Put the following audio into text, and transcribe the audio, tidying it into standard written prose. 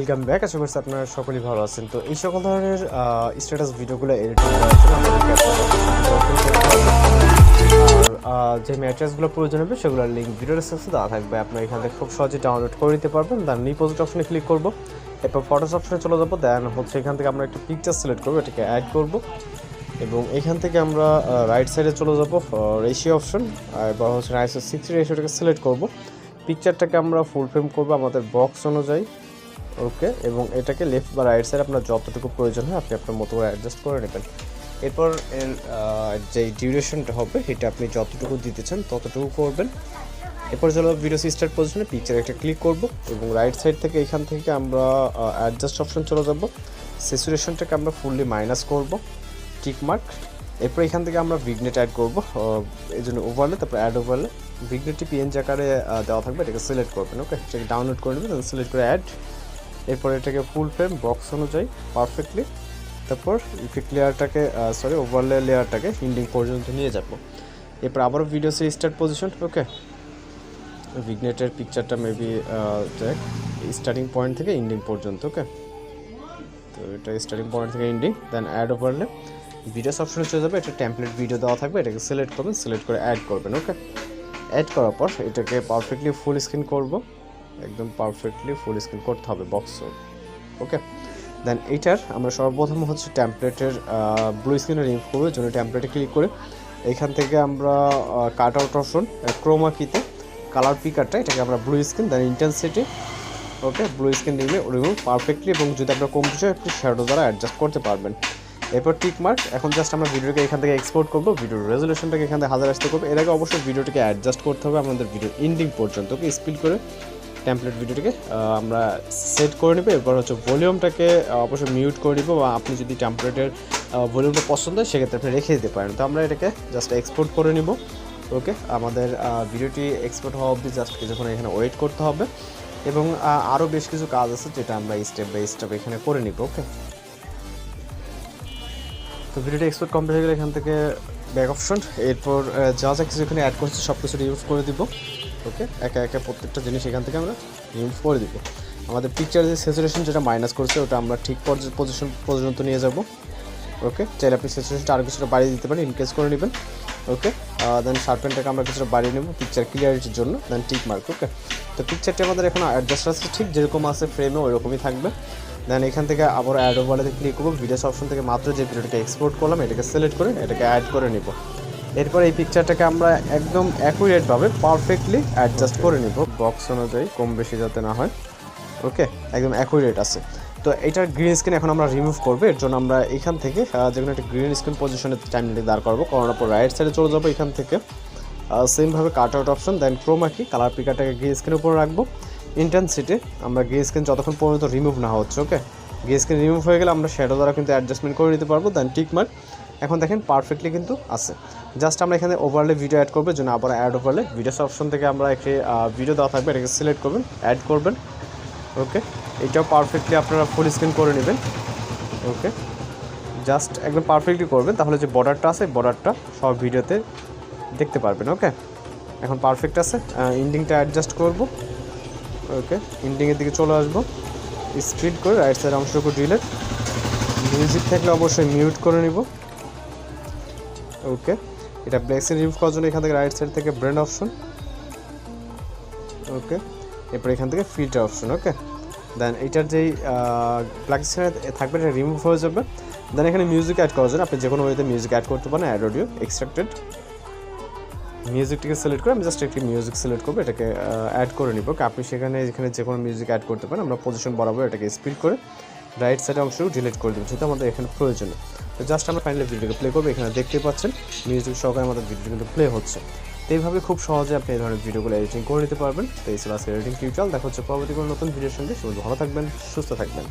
Welcome back. আশা করছি আপনারা সকলেই ভালো আছেন। তো এই সকল ধরনের স্ট্যাটাস ভিডিওগুলো এডিটিং করার জন্য আমাদেরকে আর যে ম্যাট্রিক্সগুলো প্রয়োজন হবে সেগুলোর লিঙ্ক ভিডিও ডেসক্রিপশনে দেওয়া থাকবে। আপনি এখান থেকে খুব সহজে ডাউনলোড করে নিতে পারবেন। দেন নিউ প্রজেক্ট অপশনে ক্লিক করব, এরপর ফটোস অপশনে চলে যাবো। দেন হচ্ছে এখান থেকে আমরা একটা পিকচার সিলেক্ট করবো, এটাকে অ্যাড করব এবং এখান থেকে আমরা রাইট সাইডে চলে যাবো রেশিও অপশন, এবার হচ্ছে 9:6 রেশিওটাকে সিলেক্ট করব। পিকচারটাকে আমরা ফুল ফ্রেম করবো আমাদের বক্স অনুযায়ী, ওকে, এবং এটাকে লেফট বা রাইট সাইড আপনার যতটুকু প্রয়োজন হয় আপনি আপনার মতো করে অ্যাডজাস্ট করে নেবেন। এরপর এর যে ডিউরেশনটা হবে এটা আপনি যতটুকু দিতে চান ততটুকু করবেন। এরপর চলো ভিডিও স্টার্ট পজিশনে পিকচার একটা ক্লিক করব এবং রাইট সাইড থেকে এখান থেকে আমরা অ্যাডজাস্ট অপশন চলে যাব। স্যাচুরেশনটাকে আমরা ফুললি মাইনাস করব, টিক মার্ক। এরপর এখান থেকে আমরা ভিগনেট অ্যাড করব, এই জন্য ওভারলে, তারপর অ্যাড ওভারলে। ভিগনেটটি পিএনজি আকারে দেওয়া থাকবে, এটাকে সিলেক্ট করবেন, ওকে, এটাকে ডাউনলোড করে নেবেন, সিলেক্ট করে অ্যাড। এরপর এটাকে ফুল ফ্রেম বক্স অনুযায়ী পারফেক্টলি, তারপর ইফেক্ট লেয়ারটাকে ওভারলে লেয়ারটাকে ইন্ডিং পর্যন্ত নিয়ে যাব। এরপর আবারও ভিডিও স্টার্ট পজিশন, ওকে, ভিগনেটের পিকচারটা মেবি দেখ স্টার্টিং পয়েন্ট থেকে ইন্ডিং পর্যন্ত, ওকে, তো এটা স্টার্টিং পয়েন্ট থেকে ইন্ডিং। দেন অ্যাড ওভারলে ভিডিওস অপশনে চলে যাবে, এটা টেমপ্লেট ভিডিও দেওয়া থাকবে, এটাকে সিলেক্ট করবেন, সিলেক্ট করে অ্যাড করবেন, ওকে। অ্যাড করার পর এটাকে পারফেক্টলি ফুল স্ক্রিন করব, একদম পারফেক্টলি ফুল স্ক্রিন করতে হবে বক্স, ওকে। দেন এইটার আমরা সর্বপ্রথম হচ্ছে টেমপ্লেটের ব্লু স্ক্রিনে রিমুভ করবো, জন্য টেমপ্লেটে ক্লিক করে এখান থেকে আমরা কাট আউট অপশন ক্রোমা কিতে কালার পিকারটা, এটাকে আমরা blue screen, then intensity, okay, blue screen remove perfectly, এবং যদি আপনার কম কিছু একটু শ্যাডো দ্বারা অ্যাডজাস্ট করতে পারবেন। এরপর টিক মার্ক। এখন জাস্ট আমরা ভিডিওকে এখান থেকে এক্সপোর্ট করবো, ভিডিওর রেজলিউশনটাকে এখান থেকে 1000 আসতে করবো। এর আগে অবশ্যই ভিডিওটাকে অ্যাডজাস্ট করতে হবে আমাদের ভিডিও ইন্ডিং পর্যন্ত, ওকে, স্পিড করে টেমপ্লেট ভিডিওটাকে আমরা সেট করে নেব। এরপর হচ্ছে ভলিউমটাকে অবশ্যই মিউট করে নিব, বা আপনি যদি টেমপ্লেটের ভলিউমটা পছন্দ হয় সেক্ষেত্রে আপনি রেখে দিতে পারেন। তো আমরা এটাকে জাস্ট এক্সপোর্ট করে নিব, ওকে। আমাদের ভিডিওটি এক্সপোর্ট হওয়া অবধি জাস্ট কিছুক্ষণ এখানে ওয়েট করতে হবে, এবং আরও বেশ কিছু কাজ আছে যেটা আমরা স্টেপ বাই স্টেপ এখানে করে নিব, ওকে। তো ভিডিওটি এক্সপোর্ট কমপ্লিট হয়ে গেলে এখান থেকে ব্যাক অপশন, এরপর যা যা কিছু এখানে অ্যাড করছে সব কিছু রিমুভ করে দিব, ওকে। একা একা প্রত্যেকটা জিনিস এখান থেকে আমরা রিমুভ করে দিব। আমাদের পিকচার যে স্যাচুরেশন যেটা মাইনাস করছে ওটা আমরা ঠিক পজিশন পর্যন্ত নিয়ে যাব, ওকে। চাইলে আপনি স্যাচুরেশনটা আরও কিছুটা বাড়িয়ে দিতে পারেন, ইনক্রিজ করে নেবেন, ওকে। দেন শার্পেনটাকে আমরা কিছুটা বাড়িয়ে নেব পিকচার ক্লিয়ারিটির জন্য, দেন টিক মার্ক, ওকে। তো পিকচারটি আমাদের এখন অ্যাডজাস্ট আছে, ঠিক যেরকম আছে ফ্রেমে ওই রকমই থাকবে। দেন এখান থেকে আবার অ্যাড ওভারলে ক্লিক করবো, ভিডিওস অপশন থেকে মাত্র যে ভিডিওটাকে এক্সপোর্ট করলাম এটাকে সিলেক্ট করে এটাকে অ্যাড করে নিব। এরপর এই পিকচারটাকে আমরা একদম অ্যাকুরেটভাবে পারফেক্টলি অ্যাডজাস্ট করে নিব বক্স অনুযায়ী, কম বেশি যাতে না হয়, ওকে, একদম অ্যাকুরেট আছে। তো এটার গ্রিন স্ক্রিন এখন আমরা রিমুভ করবো, এর জন্য আমরা এখান থেকে যেকোনো একটা গ্রিন স্ক্রিন পজিশনে টাইমলাইনটি দাঁড় করবো, করানোর পর রাইট সাইডে চলে যাবো, এখান থেকে সেমভাবে কাট আউট অপশন, দেন ক্রোমা কি কালার পিকারটাকে গ্রিন স্ক্রিনের উপর রাখবো। ইন্টেন্সিটি আমরা গ্রিন স্ক্রিন যতক্ষণ পর্যন্ত রিমুভ না হচ্ছে, ওকে, গ্রিন স্ক্রিন রিমুভ হয়ে গেলে আমরা শ্যাডো দ্বারা কিন্তু অ্যাডজাস্টমেন্ট করে নিতে পারবো। দেন টিক মার্ক। এখন দেখেন পারফেক্টলি কিন্তু আছে। জাস্ট আমরা এখানে ওভারলে ভিডিও অ্যাড করবো, জন্য আবার অ্যাড ওভারলে ভিডিওস অপশন থেকে আমরা একটি ভিডিও দেওয়া থাকবে, এটাকে সিলেক্ট করবেন, অ্যাড করবেন, ওকে। এটাও পারফেক্টলি আপনারা ফুল স্ক্রিন করে নেবেন, ওকে। জাস্ট একদম পারফেক্টলি করবেন, তাহলে যে বর্ডারটা আছে বর্ডারটা সব ভিডিওতে দেখতে পারবেন, ওকে। এখন পারফেক্ট আছে। ইন্ডিংটা অ্যাডজাস্ট করব, ওকে, ইন্ডিংয়ের দিকে চলে আসবো, স্পিড করে রাইট সাইড অংশটুকু ডিলেট, মিউজিক থাকলে অবশ্যই মিউট করে নিব, ওকে। এটা ব্ল্যাক স্ক্রিন রিমুভ করার জন্য এখান থেকে রাইট সাইড থেকে ব্রেন্ড অপশন, ওকে। এরপর এখান থেকে ফিল্টার অপশন, ওকে। দেন এটার যেই ব্ল্যাক স্ক্রিনে থাকবে এটা রিমুভ হয়ে যাবে। দেন এখানে মিউজিক অ্যাড করার জন্য আপনি যে কোনো ওয়েতে মিউজিক অ্যাড করতে পারেন, অ্যাড অডিও এক্সট্রাক্টেড, মিউজিকটিকে সিলেক্ট করে আমি জাস্ট একটি মিউজিক সিলেক্ট করবো, এটাকে অ্যাড করে নিব। আপনি সেখানে যেখানে যে কোনো মিউজিক অ্যাড করতে পারেন, আমরা পজিশন বরাবর এটাকে স্পিড করে রাইট সাইড অংশটুকু ডিলিট করে দেবো, যেহেতু আমাদের এখানে প্রয়োজনীয়। তো জাস্ট আমরা ফাইনালি ভিডিওকে প্লে করবো, এখানে দেখতে পাচ্ছেন মিউজিক সহকারে আমাদের ভিডিও কিন্তু প্লে হচ্ছে। তো এইভাবে খুব সহজে আপনি এই ধরনের ভিডিওগুলো এডিটিং করে নিতে পারবেন। তো এই ছিল আজকের এডিটিং টিউটোরিয়াল। দেখা হচ্ছে পরবর্তী কোনো নতুন ভিডিওর সঙ্গে। সবাই ভালো থাকবেন, সুস্থ থাকবেন।